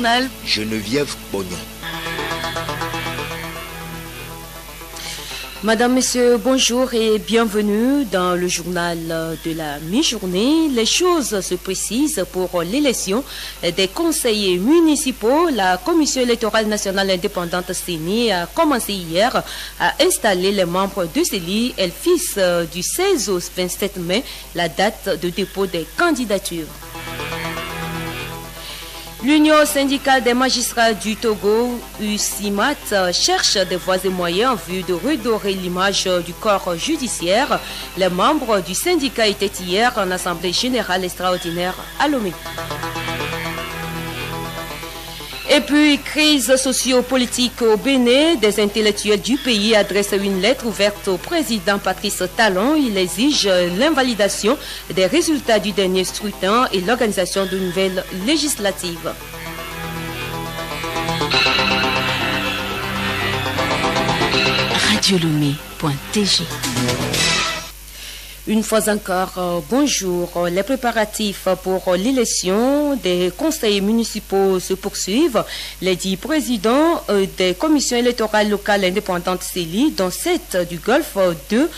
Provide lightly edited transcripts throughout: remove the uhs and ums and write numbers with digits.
mi-journal, Geneviève Bognon. Madame, Messieurs, bonjour et bienvenue dans le journal de la mi-journée. Les choses se précisent pour l'élection des conseillers municipaux. La Commission électorale nationale indépendante CENI a commencé hier à installer les membres de CELI. Elle fixe du 16 au 27 mai la date de dépôt des candidatures. L'Union syndicale des magistrats du Togo, USIMAT, cherche des voies et moyens en vue de redorer l'image du corps judiciaire. Les membres du syndicat étaient hier en assemblée générale extraordinaire à Lomé. Et puis, crise socio-politique au Bénin, des intellectuels du pays adressent une lettre ouverte au président Patrice Talon. Il exige l'invalidation des résultats du dernier scrutin et l'organisation de nouvelles législatives. radiolomé.tg. Une fois encore, bonjour. Les préparatifs pour l'élection des conseillers municipaux se poursuivent. Les 10 présidents des commissions électorales locales indépendantes CELI, dont 7 du Golfe, 2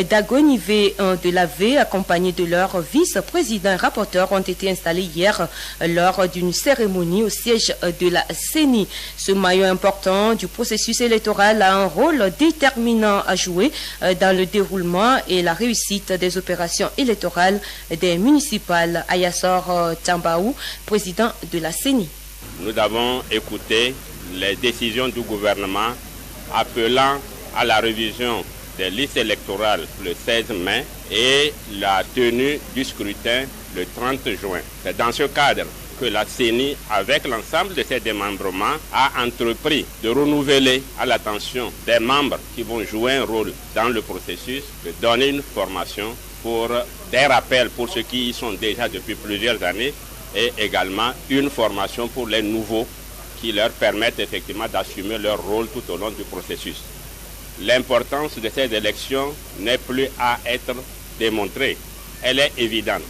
d'Agonivé, 1 de la V, accompagnés de leurs vice-présidents et rapporteurs, ont été installés hier lors d'une cérémonie au siège de la CENI. Ce maillon important du processus électoral a un rôle déterminant à jouer dans le déroulement et la réussite des opérations électorales des municipales. Ayassor Tambaou, président de la CENI. Nous avons écouté les décisions du gouvernement appelant à la révision des listes électorales le 16 mai et la tenue du scrutin le 30 juin. C'est dans ce cadre que la CENI, avec l'ensemble de ses démembrements, a entrepris de renouveler à l'attention des membres qui vont jouer un rôle dans le processus, de donner une formation pour des rappels pour ceux qui y sont déjà depuis plusieurs années et également une formation pour les nouveaux qui leur permettent effectivement d'assumer leur rôle tout au long du processus. L'importance de ces élections n'est plus à être démontrée, elle est évidente.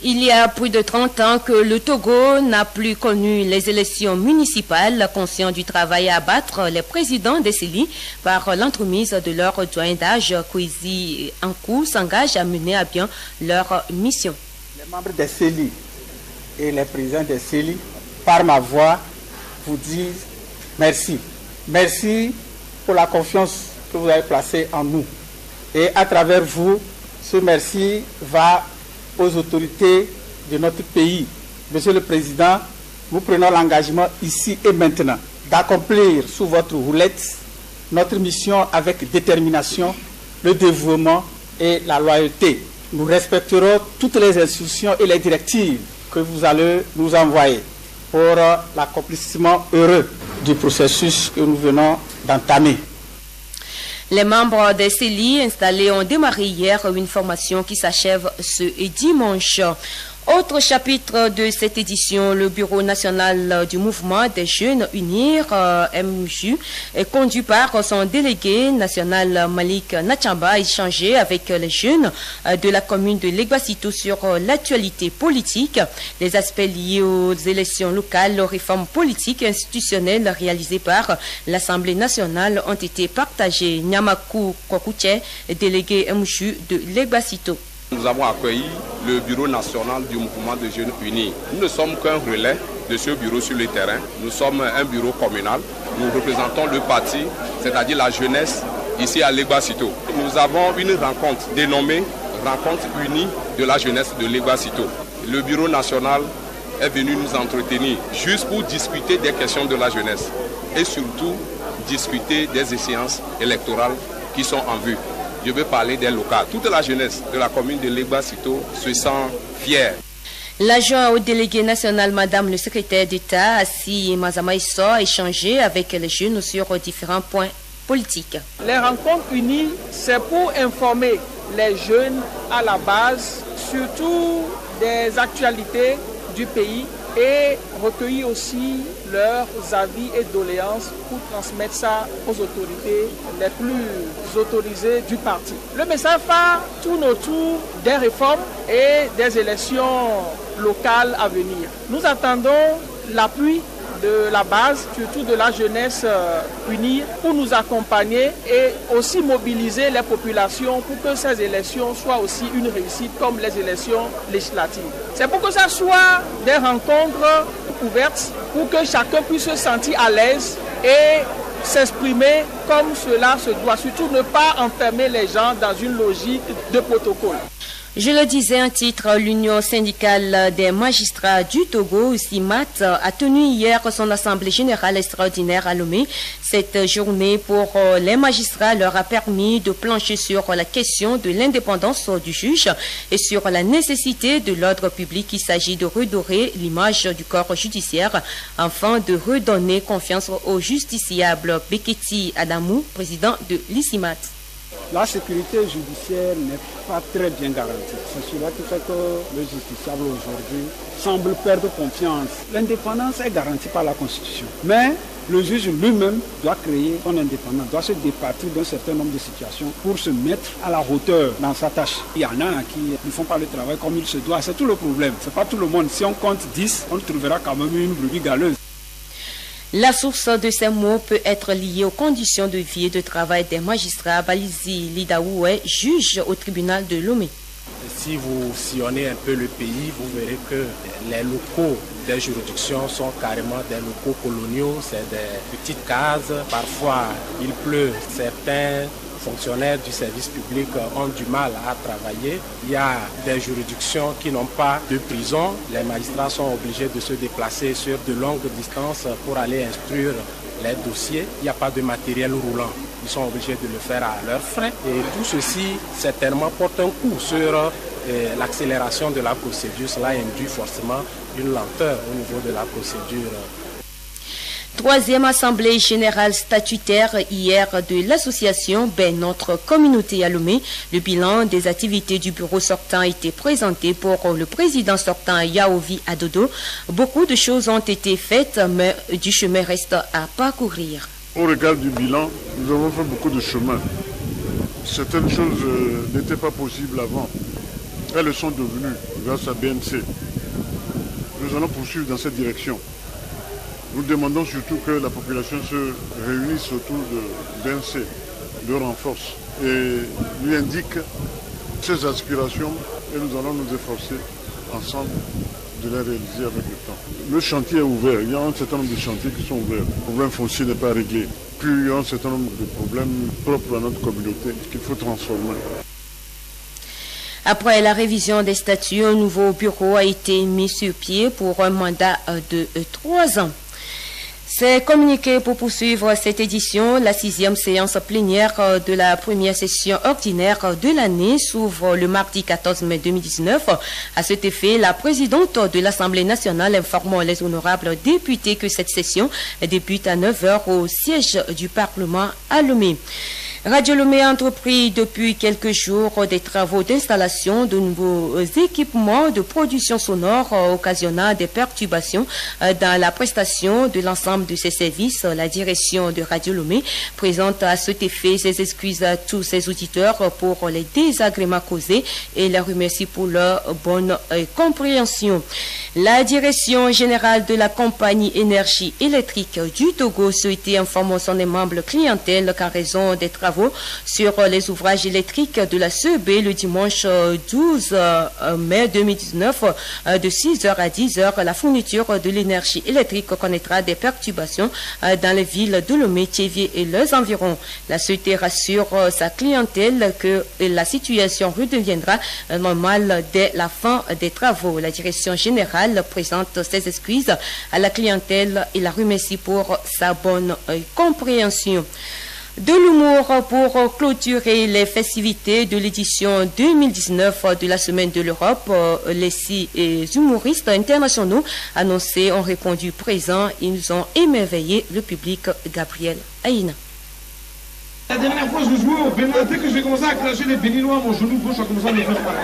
Il y a plus de 30 ans que le Togo n'a plus connu les élections municipales. Conscient du travail à abattre, les présidents des CELI, par l'entremise de leur doyen d'âge, Kwesi Ankou, s'engagent à mener à bien leur mission. Les membres des CELI et les présidents des CELI, par ma voix, vous disent merci. Merci pour la confiance que vous avez placée en nous. Et à travers vous, ce merci va aux autorités de notre pays. Monsieur le Président, nous prenons l'engagement ici et maintenant d'accomplir sous votre houlette notre mission avec détermination, le dévouement et la loyauté. Nous respecterons toutes les instructions et les directives que vous allez nous envoyer pour l'accomplissement heureux du processus que nous venons d'entamer. Les membres des CELI installés ont démarré hier une formation qui s'achève ce dimanche. Autre chapitre de cette édition, le Bureau national du mouvement des jeunes UNIR, MJU, est conduit par son délégué national Malik Nachamba, a échangé avec les jeunes de la commune de Legbasito sur l'actualité politique, les aspects liés aux élections locales, aux réformes politiques et institutionnelles réalisées par l'Assemblée nationale ont été partagés. Nyamaku Kwakouche, délégué MJU de Legbasito. Nous avons accueilli le Bureau national du mouvement des jeunes unis. Nous ne sommes qu'un relais de ce bureau sur le terrain. Nous sommes un bureau communal. Nous représentons le parti, c'est-à-dire la jeunesse, ici à Legbasito. Nous avons une rencontre dénommée Rencontre unie de la jeunesse de Legbasito. Le bureau national est venu nous entretenir juste pour discuter des questions de la jeunesse et surtout discuter des échéances électorales qui sont en vue. Je veux parler des locales. Toute la jeunesse de la commune de Legbasito se sent fière. L'adjoint au délégué national, Madame le secrétaire d'État, Assi Mazamaïso, a échangé avec les jeunes sur différents points politiques. Les rencontres unies, c'est pour informer les jeunes à la base, surtout des actualités du pays et recueillir aussi leurs avis et doléances pour transmettre ça aux autorités les plus autorisées du parti. Le message phare tourne autour des réformes et des élections locales à venir. Nous attendons l'appui de la base, surtout de la jeunesse unie, pour nous accompagner et aussi mobiliser les populations pour que ces élections soient aussi une réussite comme les élections législatives. C'est pour que ça soit des rencontres ouvertes, pour que chacun puisse se sentir à l'aise et s'exprimer comme cela se doit, surtout ne pas enfermer les gens dans une logique de protocole. Je le disais en titre, l'Union syndicale des magistrats du Togo, CIMAT, a tenu hier son assemblée générale extraordinaire à Lomé. Cette journée pour les magistrats leur a permis de plancher sur la question de l'indépendance du juge et sur la nécessité de l'ordre public. Il s'agit de redorer l'image du corps judiciaire afin de redonner confiance aux justiciables. Beketi Adamou, président de l'ICIMAT. La sécurité judiciaire n'est pas très bien garantie. C'est cela qui fait que le justiciable aujourd'hui semble perdre confiance. L'indépendance est garantie par la Constitution. Mais le juge lui-même doit créer son indépendance, doit se départir d'un certain nombre de situations pour se mettre à la hauteur dans sa tâche. Il y en a qui ne font pas le travail comme il se doit. C'est tout le problème. Ce n'est pas tout le monde. Si on compte 10, on trouvera quand même une brebis galeuse. La source de ces mots peut être liée aux conditions de vie et de travail des magistrats. Balizi Lidaoué, juge au tribunal de Lomé. Si vous sillonnez un peu le pays, vous verrez que les locaux des juridictions sont carrément des locaux coloniaux. C'est des petites cases. Parfois, il pleut. Certains fonctionnaires du service public ont du mal à travailler. Il y a des juridictions qui n'ont pas de prison. Les magistrats sont obligés de se déplacer sur de longues distances pour aller instruire les dossiers. Il n'y a pas de matériel roulant. Ils sont obligés de le faire à leurs frais. Et tout ceci, certainement, porte un coup sur l'accélération de la procédure. Cela induit forcément une lenteur au niveau de la procédure. Troisième assemblée générale statutaire hier de l'association Notre Communauté à Lomé. Le bilan des activités du bureau sortant a été présenté pour le président sortant Yaovi Adodo. Beaucoup de choses ont été faites, mais du chemin reste à parcourir. Au regard du bilan, nous avons fait beaucoup de chemin. Certaines choses n'étaient pas possibles avant. Elles le sont devenues grâce à BNC. Nous allons poursuivre dans cette direction. Nous demandons surtout que la population se réunisse autour de BNC, le renforce et lui indique ses aspirations et nous allons nous efforcer ensemble de les réaliser avec le temps. Le chantier est ouvert, il y a un certain nombre de chantiers qui sont ouverts. Le problème foncier n'est pas réglé. Puis il y a un certain nombre de problèmes propres à notre communauté qu'il faut transformer. Après la révision des statuts, un nouveau bureau a été mis sur pied pour un mandat de 3 ans. C'est communiqué pour poursuivre cette édition. La 6e séance plénière de la première session ordinaire de l'année s'ouvre le mardi 14 mai 2019. À cet effet, la présidente de l'Assemblée nationale informe les honorables députés que cette session débute à 9h au siège du Parlement à Lomé. Radio Lomé a entrepris depuis quelques jours des travaux d'installation de nouveaux équipements de production sonore occasionnant des perturbations dans la prestation de l'ensemble de ses services. La direction de Radio Lomé présente à cet effet ses excuses à tous ses auditeurs pour les désagréments causés et les remercie pour leur bonne compréhension. La direction générale de la compagnie énergie électrique du Togo souhaitait informer son aimable clientèle qu'en raison des travaux sur les ouvrages électriques de la CEB le dimanche 12 mai 2019 de 6h à 10h, la fourniture de l'énergie électrique connaîtra des perturbations dans les villes de Lomé, Thiévié et leurs environs. La société rassure sa clientèle que la situation redeviendra normale dès la fin des travaux. La direction générale présente ses excuses à la clientèle et la remercie pour sa bonne compréhension. De l'humour pour clôturer les festivités de l'édition 2019 de la Semaine de l'Europe. Les 6 humoristes internationaux annoncés ont répondu présents. Ils ont émerveillé le public. Gabriel Aïna. La dernière fois, je jouais au Bénin. Dès que j'ai commencé à cracher les Béninois, mon genou gauche a commencé à me faire mal.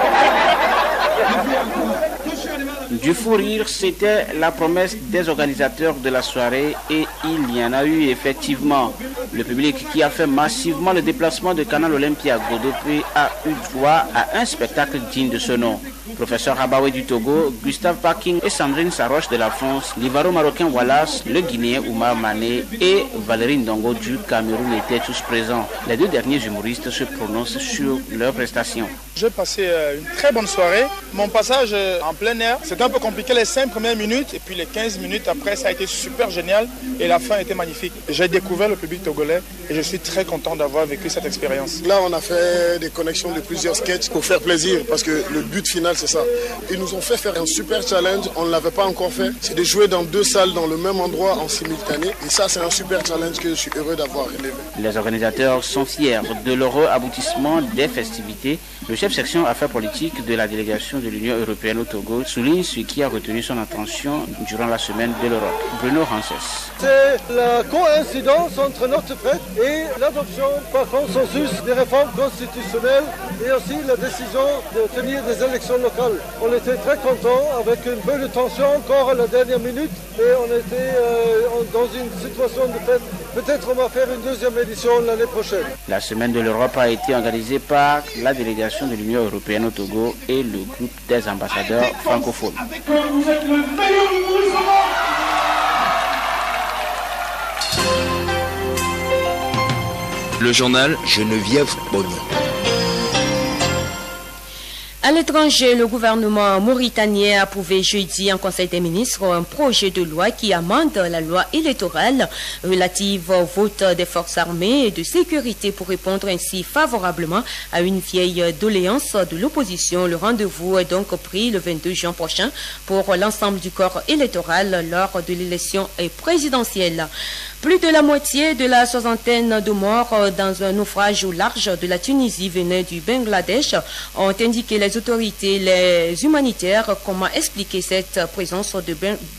Du fou rire, c'était la promesse des organisateurs de la soirée et il y en a eu effectivement. Le public qui a fait massivement le déplacement de Canal Olympia Godopé a eu droit à un spectacle digne de ce nom. Professeur Rabaoui du Togo, Gustave Parking et Sandrine Saroche de la France, l'Ivaro-Marocain Wallace, le Guinéen Oumar Mané et Valérie Ndongo du Cameroun étaient tous présents. Les deux derniers humoristes se prononcent sur leurs prestations. J'ai passé une très bonne soirée. Mon passage en plein air, c'était un peu compliqué les 5 premières minutes et puis les 15 minutes après, ça a été super génial et la fin était magnifique. J'ai découvert le public togolais et je suis très content d'avoir vécu cette expérience. Là, on a fait des connexions de plusieurs sketchs pour faire plaisir parce que le but final, c'est ça. Ils nous ont fait faire un super challenge, on ne l'avait pas encore fait. C'est de jouer dans 2 salles dans le même endroit en simultané et ça, c'est un super challenge que je suis heureux d'avoir relevé. Les organisateurs sont fiers de l'heureux aboutissement des festivités. Le chef section affaires politiques de la délégation de l'Union européenne au Togo souligne ce qui a retenu son attention durant la semaine de l'Europe. Bruno Rances. C'est la coïncidence entre notre fête et l'adoption par consensus des réformes constitutionnelles et aussi la décision de tenir des élections locales. On était très contents avec une bonne tension encore à la dernière minute et on était dans une situation de fête. Peut-être on va faire une deuxième édition l'année prochaine. La semaine de l'Europe a été organisée par la délégation de l'Union européenne au Togo et le groupe des ambassadeurs francophones. Vous êtes le meilleur humoriste au monde. Le journal Geneviève Bonny. À l'étranger, le gouvernement mauritanien a approuvé jeudi en Conseil des ministres un projet de loi qui amende la loi électorale relative au vote des forces armées et de sécurité pour répondre ainsi favorablement à une vieille doléance de l'opposition. Le rendez-vous est donc pris le 22 juin prochain pour l'ensemble du corps électoral lors de l'élection présidentielle. Plus de la moitié de la soixantaine de morts dans un naufrage au large de la Tunisie venant du Bangladesh ont indiqué les autorités, les humanitaires. Comment expliquer cette présence de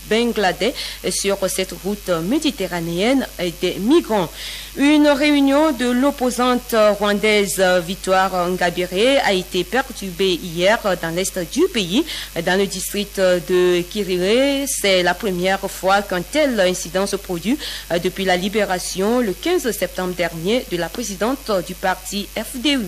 Bangladesh sur cette route méditerranéenne des migrants? Une réunion de l'opposante rwandaise Victoire Ingabire a été perturbée hier dans l'est du pays, dans le district de Kirire. C'est la première fois qu'un tel incident se produit depuis la libération le 15 septembre dernier de la présidente du parti FDU.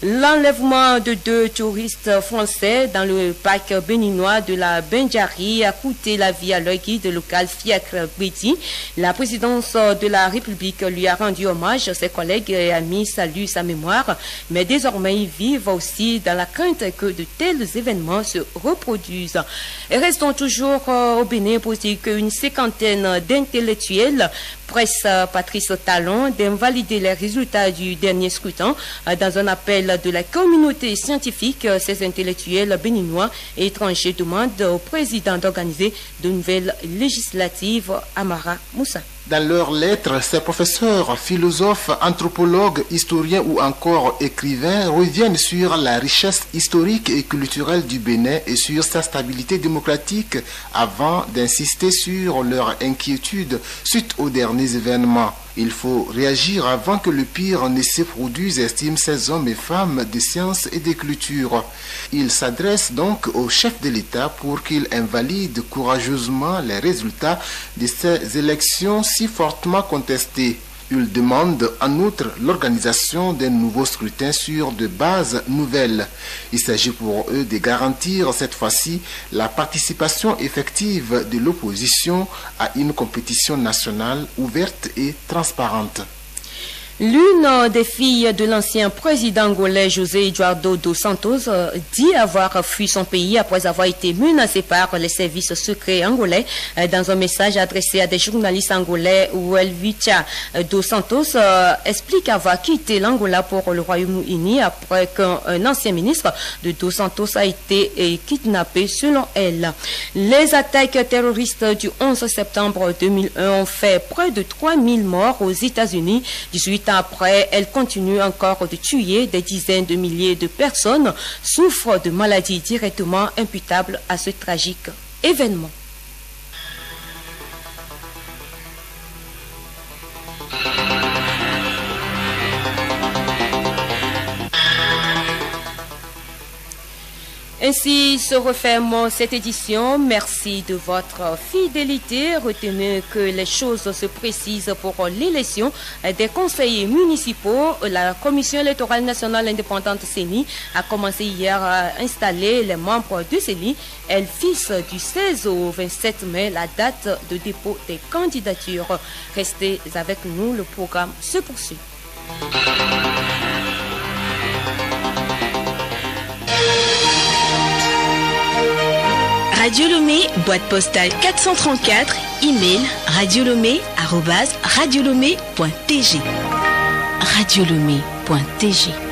L'enlèvement de 2 touristes français dans le parc béninois de la Bendjari a coûté la vie à leur guide local Fiacre Briti. La présidence de la République lui a rendu hommage. Ses collègues et amis saluent sa mémoire, mais désormais ils vivent aussi dans la crainte que de tels événements se reproduisent. Et restons toujours au Bénin pour dire qu'une cinquantaine d'intellectuels presse Patrice Talon d'invalider les résultats du dernier scrutin. Dans un appel de la communauté scientifique, ces intellectuels béninois et étrangers demandent au président d'organiser de nouvelles législatives. Amara Moussa. Dans leurs lettres, ces professeurs, philosophes, anthropologues, historiens ou encore écrivains reviennent sur la richesse historique et culturelle du Bénin et sur sa stabilité démocratique avant d'insister sur leur inquiétude suite aux derniers événements. Il faut réagir avant que le pire ne se produise, estiment ces hommes et femmes de sciences et de culture. Ils s'adressent donc au chef de l'État pour qu'il invalide courageusement les résultats de ces élections si fortement contestées. Ils demandent en outre l'organisation d'un nouveau scrutin sur de bases nouvelles. Il s'agit pour eux de garantir cette fois-ci la participation effective de l'opposition à une compétition nationale ouverte et transparente. L'une des filles de l'ancien président angolais José Eduardo dos Santos dit avoir fui son pays après avoir été menacé par les services secrets angolais. Dans un message adressé à des journalistes angolais, Welvicha dos Santos explique avoir quitté l'Angola pour le Royaume-Uni après qu'un ancien ministre de dos Santos a été kidnappé selon elle. Les attaques terroristes du 11 septembre 2001 ont fait près de 3000 morts aux États-Unis. 18 ans après, elle continue encore de tuer des dizaines de milliers de personnes, souffrent de maladies directement imputables à ce tragique événement. Ainsi se referme cette édition. Merci de votre fidélité. Retenez que les choses se précisent pour l'élection des conseillers municipaux. La Commission électorale nationale indépendante CENI a commencé hier à installer les membres de CENI. Elle fixe du 16 au 27 mai la date de dépôt des candidatures. Restez avec nous, le programme se poursuit. Radio Lomé, boîte postale 434, email radiolomé@radiolomé.tg. radiolomé.tg